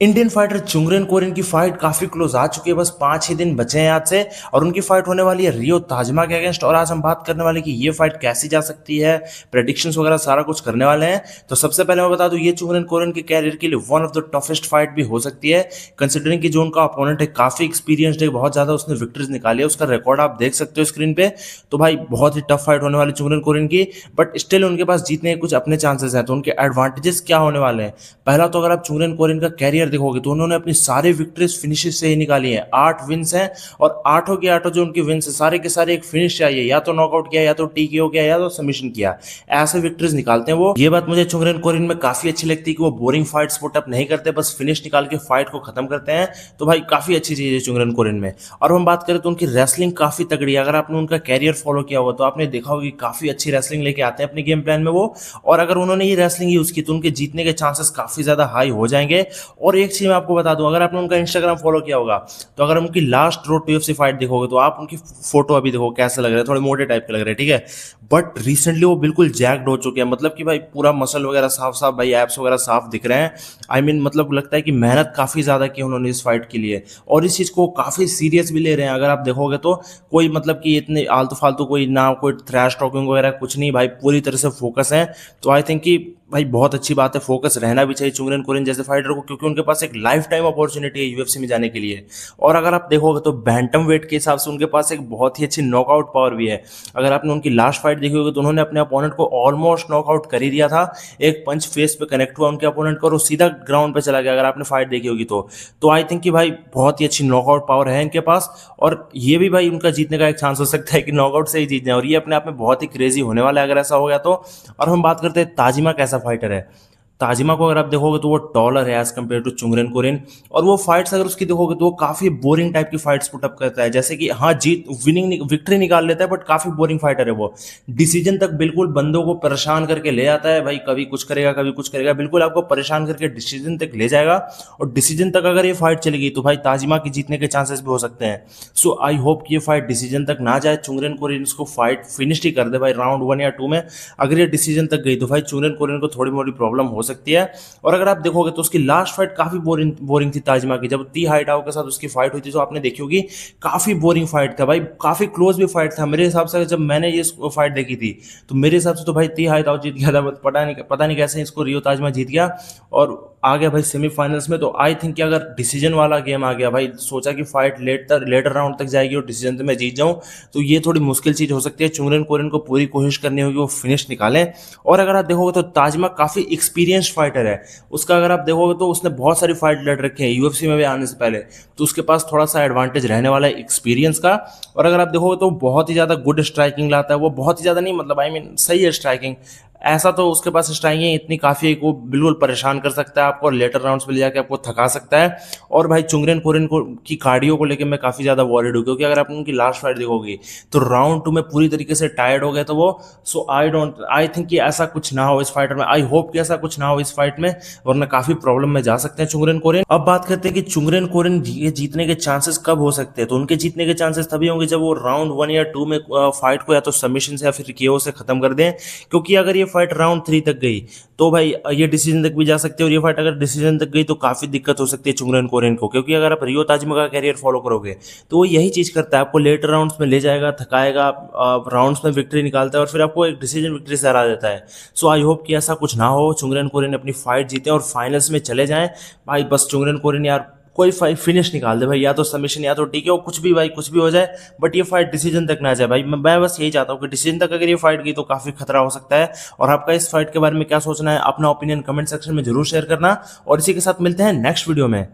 Indian fighter चुंगरेन कोरिन की fight काफी close आ चुकी है। बस 5 ही दिन बचे हैं आज से और उनकी फाइट होने वाली है रियो ताजमा के अगेंस्ट। और आज हम बात करने वाले कि ये फाइट कैसी जा सकती है, प्रेडिक्शंस वगैरह सारा कुछ करने वाले हैं। तो सबसे पहले मैं बता दूं, ये चुंगरेन कोरिन के कैरियर के लिए one of the toughest fight भी हो सकती है, कंसिडरिंग कि जो उनका अपोनेंट है काफी एक्सपीरियंस्ड है, बहुत ज्यादा उसने विक्ट्रीज निकाली है, उसका रिकॉर्ड आप देख सकते हो स्क्रीन पे। तो भाई बहुत ही टफ फाइट होने वाली चुंगरेन कोरिन की, बट स्टिल उनके पास जीतने के कुछ अपने चांसेस हैं। तो उनके एडवांटेजेस क्या होने वाले हैं? पहला तो अगर आप चुंगरेन कोरिन का कैरियर देखोगे तो उन्होंने अपनी सारी विक्ट्रीज फिनिशेस से ही निकाली है। 8 विन्स हैं और आठों के आठों जो उनके विन्स है सारे के सारे एक फिनिश चाहिए, या तो नॉकआउट किया, या तो टीकेओ किया, या तो सबमिशन किया। ऐसे विक्ट्रीज निकालते हैं वो। ये बात मुझे चुंगरेन कोरिन में काफी अच्छी लगती है कि वो बोरिंग फाइट्स पुट अप नहीं करते, बस फिनिश निकाल के फाइट को खत्म करते हैं। तो भाई काफी अच्छी चीज है चुंगरेन कोरिन में। और हम बात करें तो उनकी रेसलिंग काफी तगड़ी है। अगर आपने उनका कैरियर फॉलो किया होगा तो आपने देखा होगा कि काफी अच्छी रेसलिंग लेके आते हैं अपने गेम प्लान में वो। और अगर उन्होंने ये रेसलिंग यूज की तो उनके जीतने के चांसेस काफी ज्यादा हाई हो जाएंगे। और एक चीज मैं आपको बता दूं, अगर आपने उनका इंस्टाग्राम फॉलो किया होगा तो अगर उनकी last road to UFC fight देखोगे तो आप उनकी फोटो अभी देखो कैसे लग रहे हैं, थोड़े मोटे टाइप के लग रहे हैं, ठीक है। बट रिसेंटली वो बिल्कुल जैक्ड हो चुके हैं, मतलब कि भाई पूरा मसल वगैरह साफ साफ, भाई एप्स वगैरह साफ दिख रहे हैं। मतलब लगता है कि मेहनत काफी ज्यादा की उन्होंने इस फाइट के लिए, और इस चीज को काफी सीरियस भी ले रहे हैं। अगर आप देखोगे तो कोई मतलब कि इतने आलतू फालतू कोई ना कोई थ्रैश टॉकिंग वगैरह कुछ नहीं, भाई पूरी तरह से फोकस है। तो आई थिंक कि भाई बहुत अच्छी बात है, फोकस रहना भी चाहिए चुंगरेन कोरिन जैसे फाइटर को, क्योंकि उनके पास एक लाइफ टाइम अपॉर्चुनिटी है यूएफसी में जाने के लिए। और अगर आप देखोगे तो बैंटम वेट के हिसाब से उनके पास एक बहुत ही अच्छी नॉकआउट पावर भी है। अगर आपने उनकी लास्ट फाइट देखी होगी तो उन्होंने अपने अपोनेंट को ऑलमोस्ट नॉकआउट कर ही दिया था। एक पंच फेस पे कनेक्ट हुआ उनके अपोनेंट को और वो सीधा ग्राउंड पे चला गया, अगर आपने फाइट देखी होगी तो आई थिंक कि भाई बहुत ही अच्छी नॉकआउट पावर है इनके पास। और ये भी भाई उनका जीतने का एक चांस हो सकता है कि नॉकआउट से ही जीत जाए, और ये अपने आप में बहुत ही क्रेजी होने वाला है अगर ऐसा हो गया तो। और हम बात करते हैं ताजिमा कैसा फाइटर है। ताजिमा को अगर आप देखोगे तो वो टॉलर है एज कम्पेयर टू चुंगरेन कोरिन। और वो फाइट्स अगर उसकी देखोगे तो वो काफी बोरिंग टाइप की फाइट्स पुटअप करता है, जैसे कि हाँ जीत विनिंग विक्ट्री निकाल लेता है, बट काफी बोरिंग फाइटर है वो। डिसीजन तक बिल्कुल बंदों को परेशान करके ले आता है भाई, कभी कुछ करेगा कभी कुछ करेगा, बिल्कुल आपको परेशान करके डिसीजन तक ले जाएगा। और डिसीजन तक अगर ये फाइट चलेगी तो भाई ताजिमा की जीतने के चांसेस भी हो सकते हैं। सो आई होप कि ये फाइट डिसीजन तक ना जाए, चुंगरेन कोरिन इसको फाइट फिनिश ही कर दे भाई राउंड 1 या 2 में। अगर ये डिसीजन तक गई तो भाई चुंगरेन कोरिन को थोड़ी मोटी प्रॉब्लम हो सकती है। और अगर आप देखोगे तो उसकी लास्ट फाइट काफी बोरिंग बोरिंग थी ताजिमा की, जब ती हाइटाओ के साथ उसकी फाइट हुई थी तो आपने देखी होगी, काफी बोरिंग फाइट था भाई, काफी क्लोज भी फाइट था मेरे हिसाब से। जब मैंने ये फाइट देखी थी तो मेरे हिसाब से तो भाई ती हाइटाओ जीत गया था, पता नहीं कैसे इसको रियो ताजिमा जीत गया और आ गया भाई सेमीफाइनल्स में। तो आई थिंक कि अगर डिसीजन वाला गेम आ गया भाई, सोचा कि फाइट लेटर राउंड तक जाएगी और डिसीजन में जीत जाऊं, तो ये थोड़ी मुश्किल चीज हो सकती है। चुंगरेन कोरिन को पूरी कोशिश करनी होगी वो फिनिश निकालें। और अगर आप देखोगे तो ताजिमा काफी एक्सपीरियंस्ड फाइटर है। उसका अगर आप देखोगे तो उसने बहुत सारी फाइट लड़ रखी है यूएफसी में भी आने से पहले, तो उसके पास थोड़ा सा एडवांटेज रहने वाला है एक्सपीरियंस का। और अगर आप देखोगे तो बहुत ही ज्यादा गुड स्ट्राइकिंग लाता है वो, बहुत ही ज्यादा नहीं, मतलब सही है स्ट्राइकिंग। ऐसा तो उसके पास स्ट्राइकिंग इतनी काफी है कि वो बिल्कुल परेशान कर सकता है आपको और लेटर राउंड्स में ले जाके आपको थका सकता है। और भाई चुंगरेन कोरिन को की कार्डियो को लेकर मैं काफी ज्यादा वॉरिड हूँ, क्योंकि अगर आप उनकी लास्ट फाइट देखोगे तो राउंड 2 में पूरी तरीके से टायर्ड हो गए तो वो। सो आई थिंक कि ऐसा कुछ ना हो इस फाइटर में, आई होप कि ऐसा कुछ ना हो इस फाइट में, वरना काफी प्रॉब्लम में जा सकते हैं चुंगरेन कोरिन। अब बात करते हैं कि चुंगरेन कोरिन ये जीतने के चांसेस कब हो सकते हैं। तो उनके जीतने के चांसेस तभी होंगे जब वो राउंड 1 या 2 में फाइट को या तो सबमिशन से या फिर केओ से खत्म कर दें। क्योंकि अगर ये फाइट राउंड 3 तक गई तो भाई ये डिसीजन तक भी जा सकते हैं, और ये फाइट अगर डिसीजन तक गई तो काफी दिक्कत हो सकती है चुंगरेन कोरिन को। क्योंकि अगर आप रियो ताजिमा का कैरियर फॉलो करोगे तो वो यही चीज करता है, आपको लेटर राउंड्स में ले जाएगा, थकाएगा, राउंड्स में विक्ट्री निकालता है और फिर आपको एक डिसीजन विक्ट्री से हरा देता है। सो आई होप कि ऐसा कुछ ना हो, चुंगरेन कोरिन अपनी फाइट जीते और फाइनल्स में चले जाएं भाई। बस चुंगरेन कोरिन यार कोई फाइट फिनिश निकाल दे भाई, या तो सबमिशन या तो टीके हो, कुछ भी भाई, कुछ भी हो जाए, बट ये फाइट डिसीजन तक ना जाए भाई। मैं बस यही चाहता हूँ कि डिसीजन तक अगर ये फाइट गई तो काफी खतरा हो सकता है। और आपका इस फाइट के बारे में क्या सोचना है, अपना ओपिनियन कमेंट सेक्शन में जरूर शेयर करना। और इसी के साथ मिलते हैं नेक्स्ट वीडियो में।